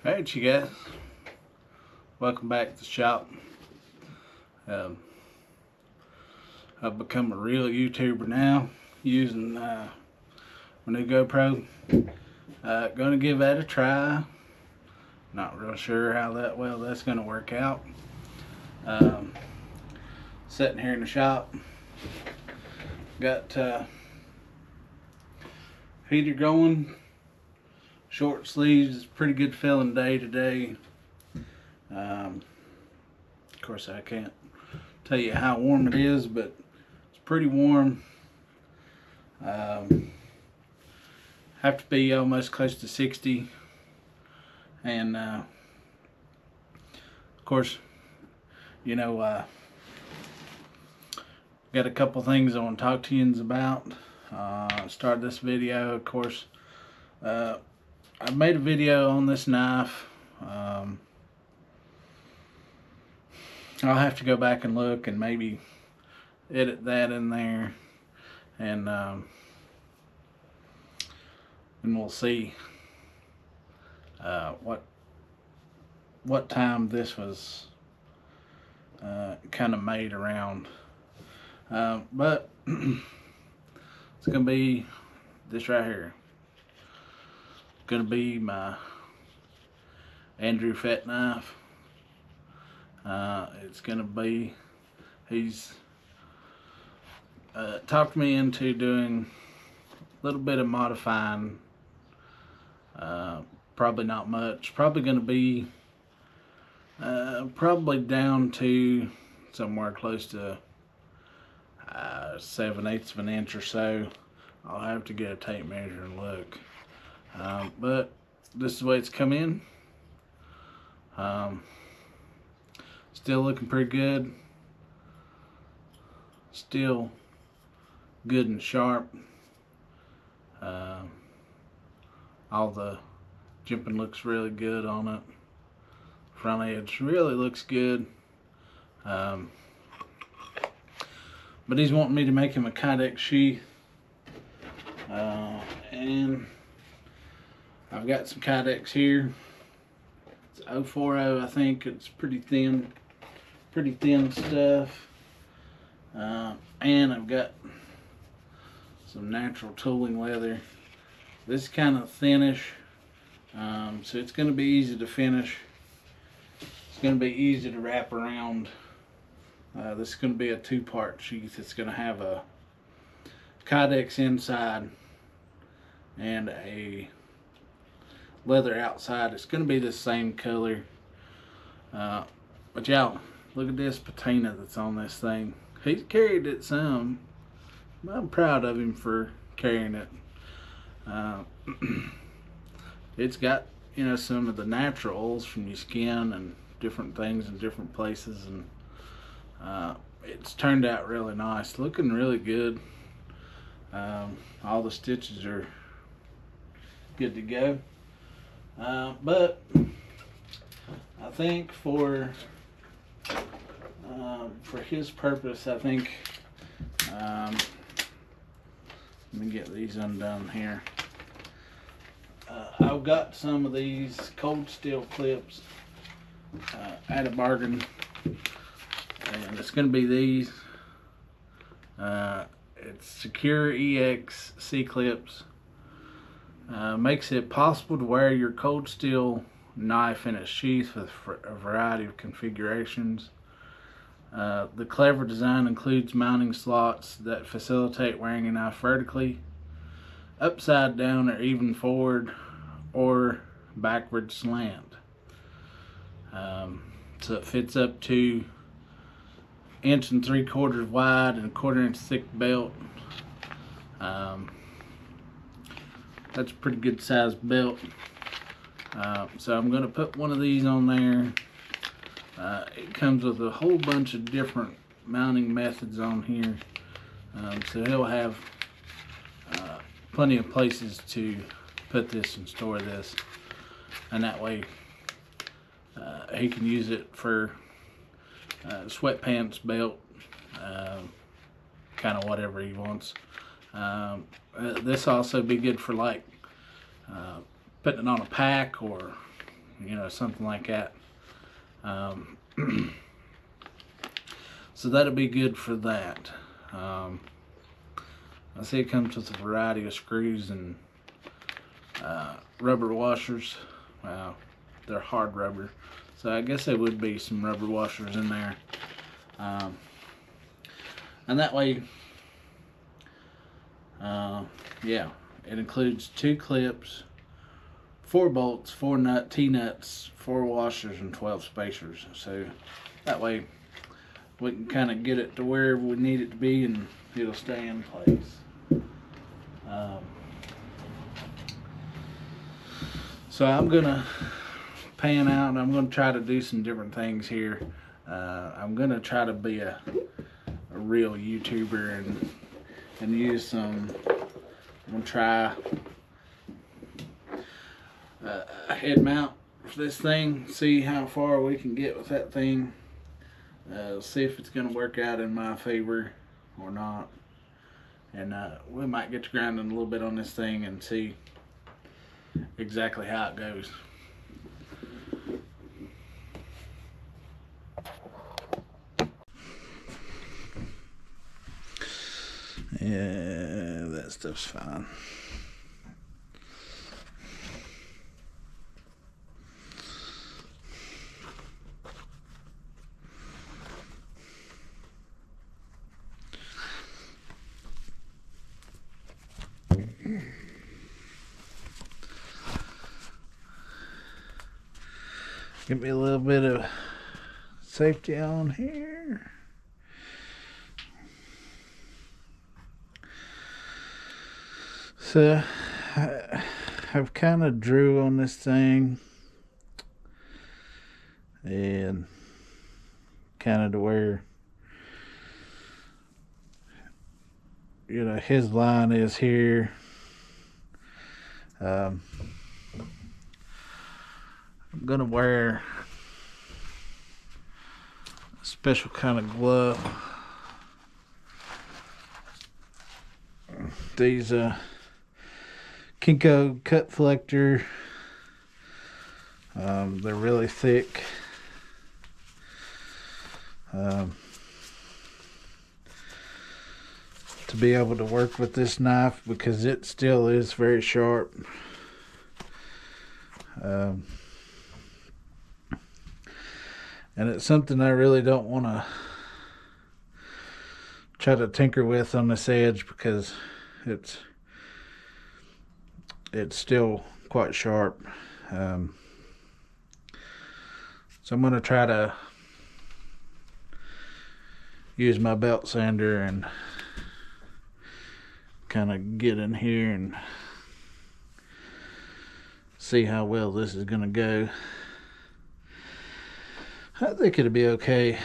Alright, you guys, welcome back to the shop. I've become a real YouTuber now using my new GoPro. Gonna give that a try. Not real sure how that's gonna work out. Sitting here in the shop, got heater going. Short sleeves, pretty good feeling day today. Of course, I can't tell you how warm it is, but it's pretty warm. Have to be almost close to 60, and of course, you know, got a couple things I want to talk to you about. Start this video, of course. I made a video on this knife. I'll have to go back and look and maybe edit that in there, and we'll see what time this was kind of made around. But it's gonna be this right here. Gonna be my Andrew Fett knife. It's gonna be, he's talked me into doing a little bit of modifying, probably not much, probably gonna be probably down to somewhere close to 7/8 of an inch or so. I'll have to get a tape measure and look. But this is the way it's come in. Still looking pretty good. Still good and sharp. All the jimping looks really good on it. Front edge really looks good. But he's wanting me to make him a Kydex sheath. And I've got some Kydex here. It's 040, I think. It's pretty thin stuff. And I've got some natural tooling leather. This is kind of thinnish, so it's going to be easy to finish. It's going to be easy to wrap around. This is going to be a two-part sheath. It's going to have a Kydex inside and a leather outside. It's going to be the same color. But y'all, look at this patina that's on this thing. He's carried it some. I'm proud of him for carrying it. It's got, you know, some of the natural oils from your skin and different things in different places, and it's turned out really nice, looking really good. All the stitches are good to go. But I think for his purpose, I think, let me get these undone here. I've got some of these cold steel clips at a bargain, and it's going to be these. It's Secure EX C-clips. Makes it possible to wear your cold steel knife in its sheath with a variety of configurations. The clever design includes mounting slots that facilitate wearing a knife vertically, upside down, or even forward or backward slant. So it fits up to 1 3/4 inches wide and 1/4 inch thick belt. That's a pretty good sized belt. So I'm going to put one of these on there. It comes with a whole bunch of different mounting methods on here. So he'll have plenty of places to put this and store this. And that way he can use it for sweatpants, belt, kind of whatever he wants. This also be good for like putting it on a pack, or you know, something like that. So that'll be good for that. I see it comes with a variety of screws and rubber washers. Wow, they're hard rubber, so I guess there would be some rubber washers in there. And that way, yeah, it includes 2 clips, 4 bolts, 4 T-nuts, 4 washers, and 12 spacers. So that way we can kind of get it to wherever we need it to be and it'll stay in place. So I'm gonna pan out and I'm gonna try to do some different things here. I'm gonna try to be a real YouTuber and use some. I'm gonna try a head mount for this thing, see how far we can get with that thing, see if it's gonna work out in my favor or not, and we might get to grinding a little bit on this thing and see exactly how it goes. Yeah, that stuff's fine. Give me a little bit of safety on here. So I've kind of drew on this thing and kind of to where, you know, his line is here. I'm gonna wear a special kind of glove. These Kinko cut collector. They're really thick. To be able to work with this knife because it still is very sharp. And it's something I really don't want to try to tinker with on this edge because it's still quite sharp. So I'm going to try to use my belt sander and kind of get in here and see how well this is going to go. I think it'll be okay.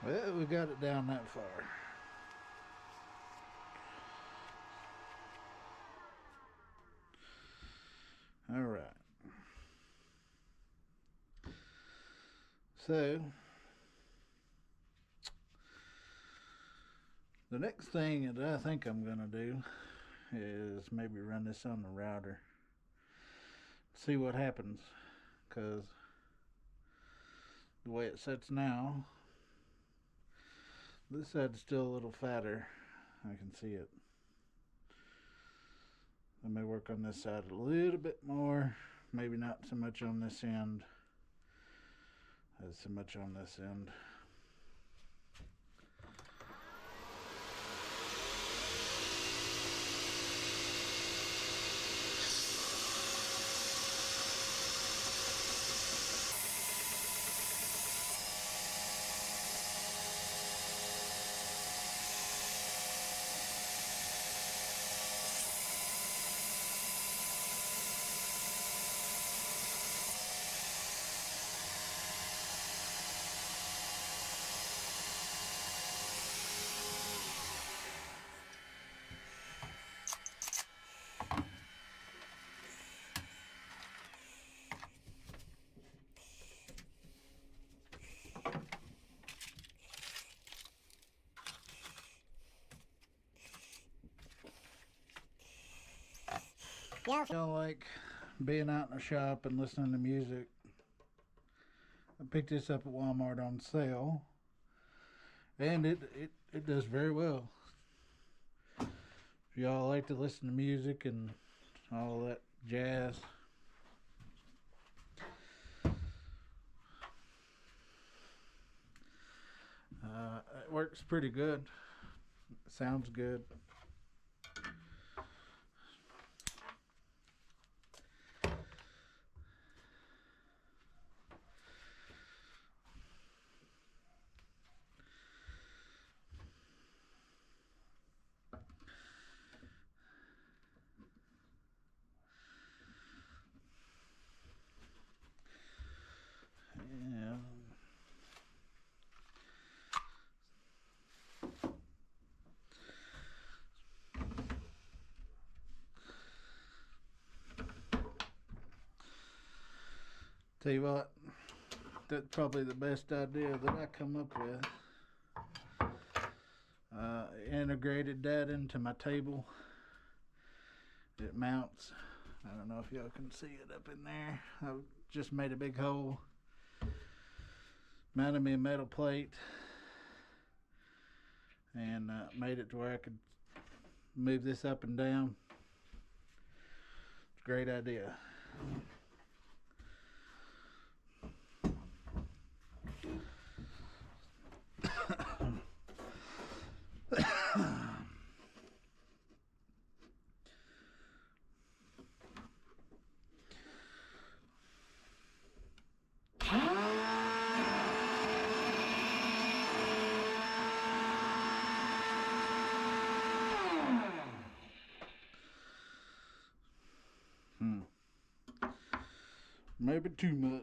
Well, we got it down that far. All right. So the next thing that I think I'm gonna do is maybe run this on the router, see what happens, because the way it sets now, this side's still a little fatter. I can see it. I may work on this side a little bit more, maybe not so much on this end as so much on this end. I like being out in the shop and listening to music. I picked this up at Walmart on sale, and it does very well. If y'all like to listen to music and all that jazz, it works pretty good. It sounds good. Yeah. Tell you what, that's probably the best idea that I come up with. Integrated that into my table. It mounts. I don't know if y'all can see it up in there. I just made a big hole. Mounted me a metal plate and made it to where I could move this up and down. It's a great idea. Maybe too much.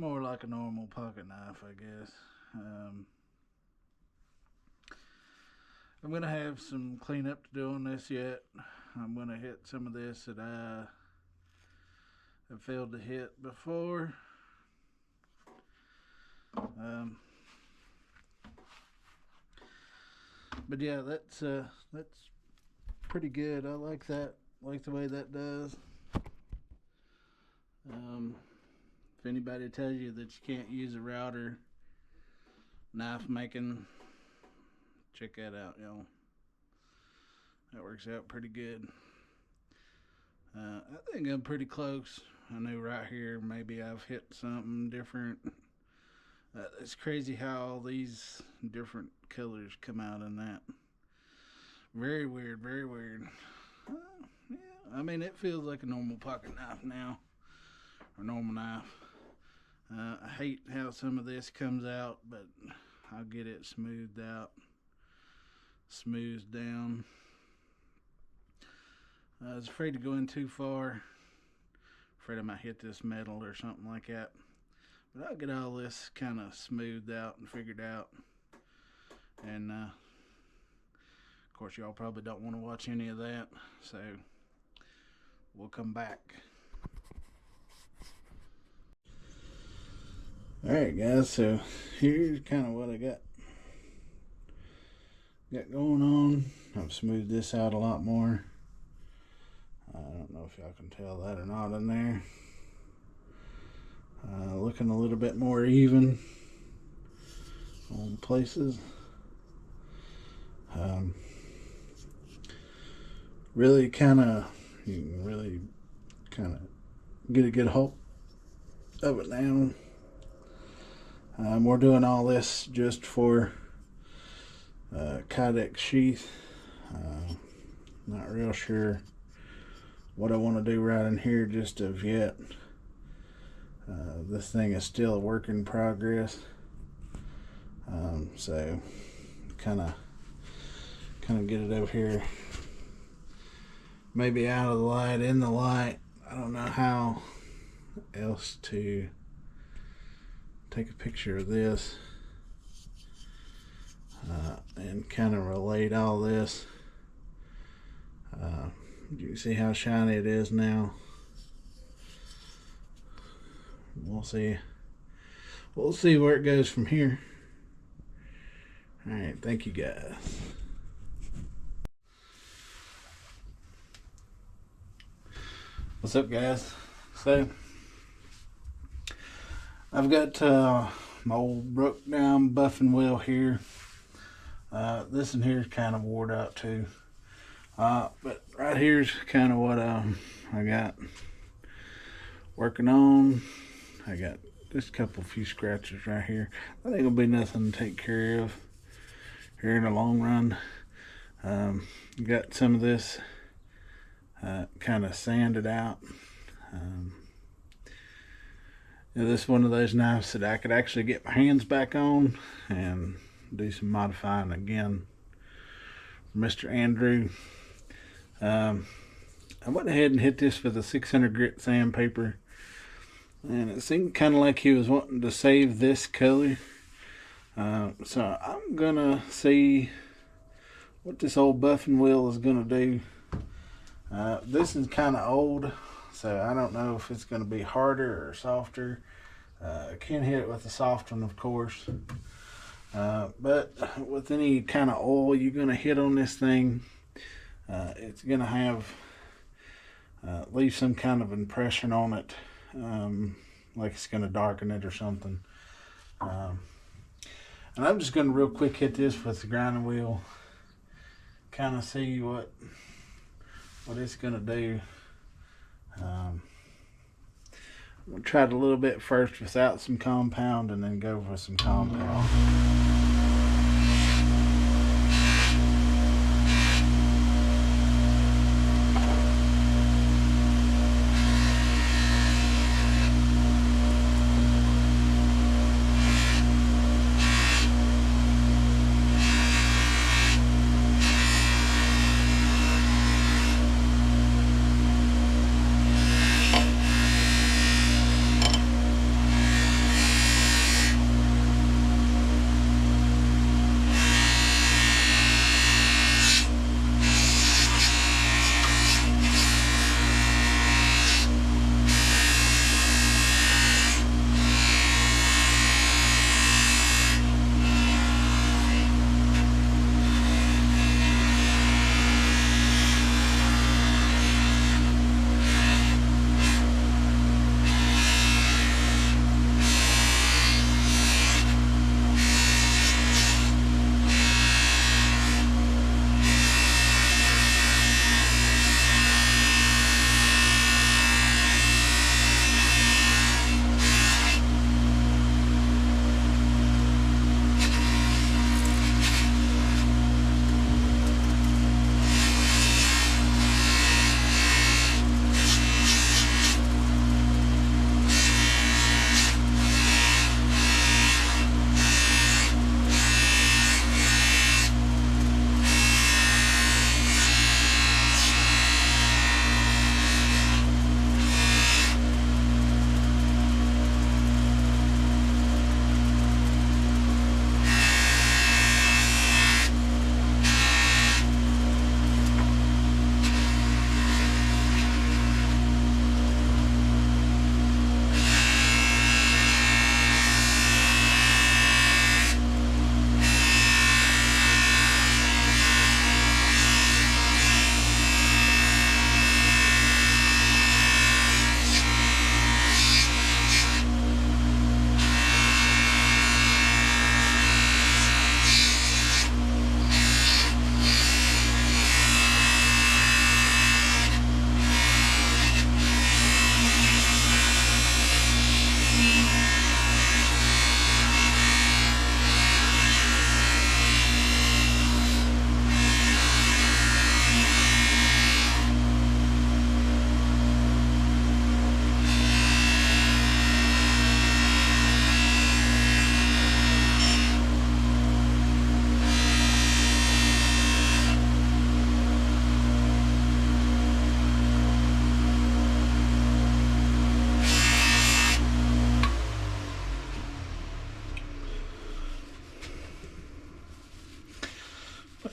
more like a normal pocket knife, I guess. I'm going to have some cleanup to do on this yet. I'm going to hit some of this that I have failed to hit before. But yeah, that's pretty good. I like that. Like the way that does. If anybody tells you that you can't use a router knife making, check that out, y'all. That works out pretty good. I think I'm pretty close. I know right here maybe I've hit something different. It's crazy how all these different colors come out in that. Very weird, very weird. Yeah, I mean, it feels like a normal pocket knife now, or normal knife. I hate how some of this comes out, but I'll get it smoothed out, smoothed down. I was afraid to go in too far. Afraid I might hit this metal or something like that. But I'll get all this kind of smoothed out and figured out. And of course, y'all probably don't want to watch any of that, so we'll come back. Alright guys, so here's kind of what I got going on. I've smoothed this out a lot more. I don't know if y'all can tell that or not in there. Looking a little bit more even on places. Really kind of, you can really kind of get a good hold of it now. We're doing all this just for Kydex sheath. Not real sure what I want to do right in here just of yet. This thing is still a work in progress. So kind of get it over here, maybe out of the light, in the light. I don't know how else to take a picture of this and kind of relate all this. You can see how shiny it is now. We'll see where it goes from here. Alright, thank you guys. What's up guys? So I've got my old broke down buffing wheel here. This in here is kind of wore out too. But right here's kind of what I got working on. I got just a few scratches right here. I think it'll be nothing to take care of here in the long run. Got some of this kind of sanded out. This is one of those knives that I could actually get my hands back on and do some modifying again. Mr. Andrew. I went ahead and hit this with a 600 grit sandpaper, and it seemed kind of like he was wanting to save this color. So I'm gonna see what this old buffing wheel is gonna do. This is kind of old, so I don't know if it's gonna be harder or softer. I can't hit it with a soft one, of course. But with any kind of oil you're gonna hit on this thing, it's gonna have leave some kind of impression on it, like it's gonna darken it or something. And I'm just gonna real quick hit this with the grinding wheel, kind of see what it's gonna do. I'm gonna try it a little bit first without some compound, and then go for some compound.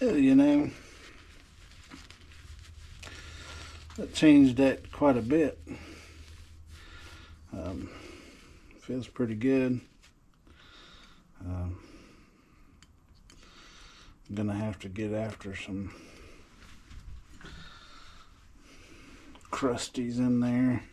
Well, you know, that changed that quite a bit. Feels pretty good. I'm gonna have to get after some crusties in there.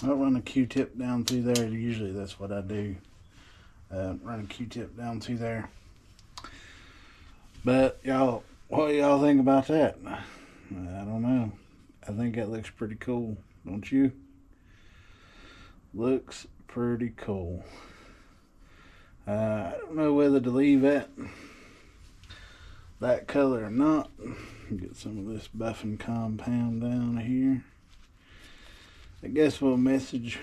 I'll run a Q-tip down through there. Usually that's what I do. Run a Q-tip down through there. But y'all, what do y'all think about that? I don't know. I think that looks pretty cool, don't you? Looks pretty cool. I don't know whether to leave that color or not. Get some of this buffing compound down here. I guess we'll message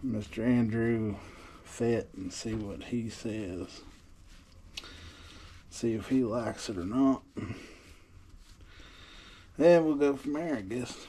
Mr. Andrew Fett and see what he says. See if he likes it or not. And we'll go from there, I guess.